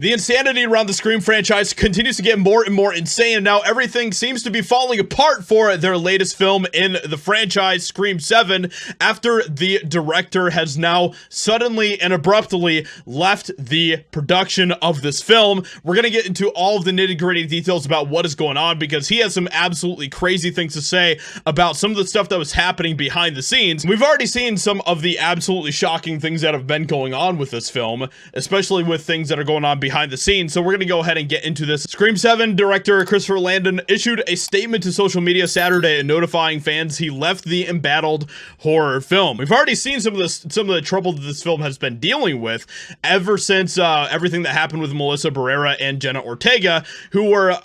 The insanity around the Scream franchise continues to get more and more insane, and now everything seems to be falling apart for their latest film in the franchise, Scream 7, after the director has now suddenly and abruptly left the production of this film. We're going to get into all of the nitty-gritty details about what is going on, because he has some absolutely crazy things to say about some of the stuff that was happening behind the scenes. We've already seen some of the absolutely shocking things that have been going on with this film, especially with things that are going on behind the scenes. So we're going to go ahead and get into this. Scream 7 director Christopher Landon issued a statement to social media Saturday notifying fans he left the embattled horror film. We've already seen some of the trouble that this film has been dealing with ever since everything that happened with Melissa Barrera and Jenna Ortega, who were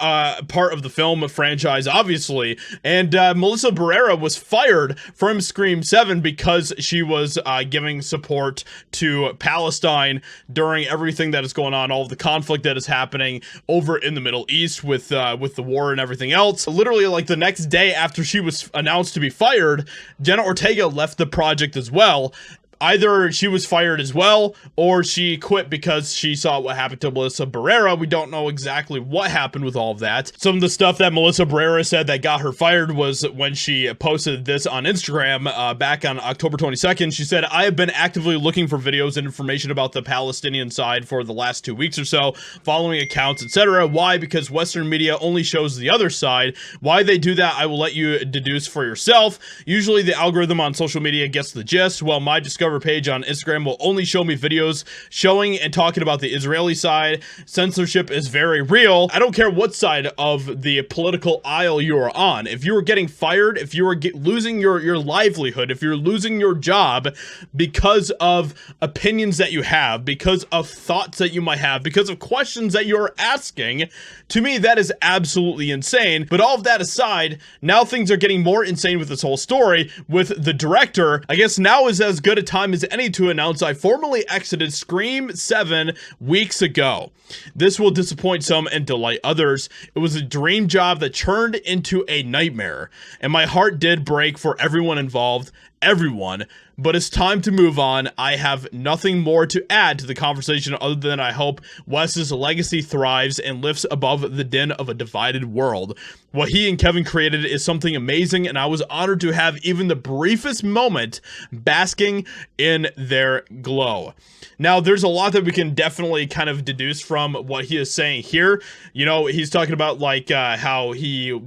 part of the film franchise, obviously. And Melissa Barrera was fired from Scream 7 because she was giving support to Palestine during everything that is going on, all of the conflict that is happening over in the Middle East with the war and everything else. Literally, like the next day after she was announced to be fired, Jenna Ortega left the project as well. Either she was fired as well, or she quit because she saw what happened to Melissa Barrera. We don't know exactly what happened with all of that. Some of the stuff that Melissa Barrera said that got her fired was when she posted this on Instagram back on October 22nd. She said, "I have been actively looking for videos and information about the Palestinian side for the last 2 weeks or so, following accounts, etc. Why? Because Western media only shows the other side. Why they do that, I will let you deduce for yourself. Usually the algorithm on social media gets the gist, while my Discover page on Instagram will only show me videos showing and talking about the Israeli side. Censorship is very real. I don't care what side of the political aisle you are on. If you are getting fired, if you are losing your livelihood, if you're losing your job because of opinions that you have, because of thoughts that you might have, because of questions that you're asking, to me that is absolutely insane." But all of that aside, now things are getting more insane with this whole story with the director. I guess now is as good a time as any to announce I formally exited Scream 7 weeks ago. This will disappoint some and delight others. It was a dream job that turned into a nightmare, and my heart did break for everyone involved, everyone. But it's time to move on. I have nothing more to add to the conversation other than I hope Wes's legacy thrives and lifts above the din of a divided world. What he and Kevin created is something amazing, and I was honored to have even the briefest moment basking in their glow. Now, there's a lot that we can definitely kind of deduce from what he is saying here. You know, he's talking about like how he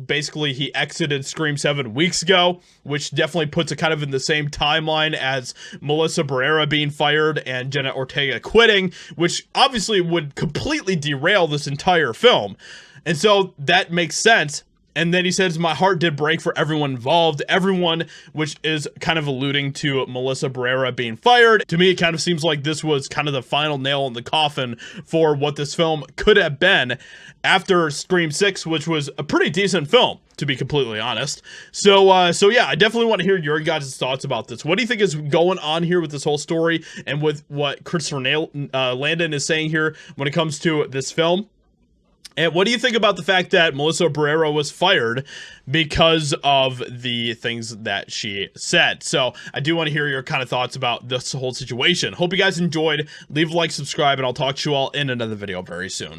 exited Scream 7 weeks ago, which definitely puts it kind of in the same timeline as Melissa Barrera being fired and Jenna Ortega quitting, which obviously would completely derail this entire film. And so that makes sense. And then he says, my heart did break for everyone involved, everyone, which is kind of alluding to Melissa Barrera being fired. To me, it kind of seems like this was kind of the final nail in the coffin for what this film could have been after Scream 6, which was a pretty decent film, to be completely honest. So yeah, I definitely want to hear your guys' thoughts about this. What do you think is going on here with this whole story and with what Christopher Landon is saying here when it comes to this film? And what do you think about the fact that Melissa Barrera was fired because of the things that she said? So I do want to hear your kind of thoughts about this whole situation. Hope you guys enjoyed. Leave a like, subscribe, and I'll talk to you all in another video very soon.